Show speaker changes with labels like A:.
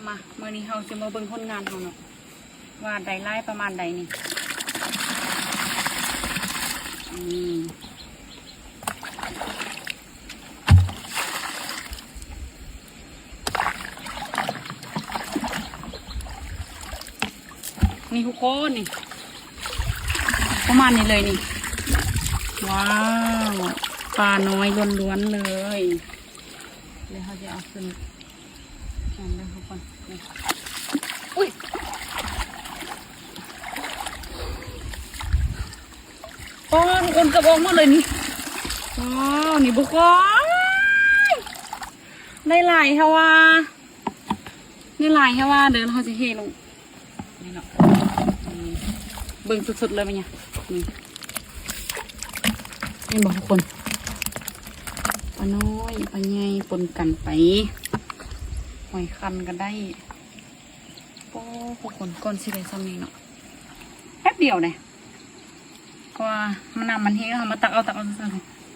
A: มาเมื่อนี้เราจะมาเบิ่งผลงานเราเนาะว่าได้ไล่ประมาณใดนี่นี่ทุกคนนี่ประมาณนี้เลยนี่ว้าวปลาน้อยล้วนๆเลยเดี๋ยวเขาจะเอาขึ้นนั่นเลยทุกคนนี่อุ้ยป้อนคนกระบอกหมดเลยนี่ว้าวนี่บุกคนได้หลายฮะว่าได้หลายฮะว่าเดินเขาจะเฮลงนี่เนาะเบิ่งสุดๆเลยมั้ยเนี่ยนี่บอกทุกคนปลาน้อยปลาใหญ่ปนกันไปหอยคันกันได้โอ้ทุกคนก้อนสิได้ซ้ำนี้เนาะแป๊บเดียวเลยเพราะว่ามันนำมันเฮงแล้วมาตักเอา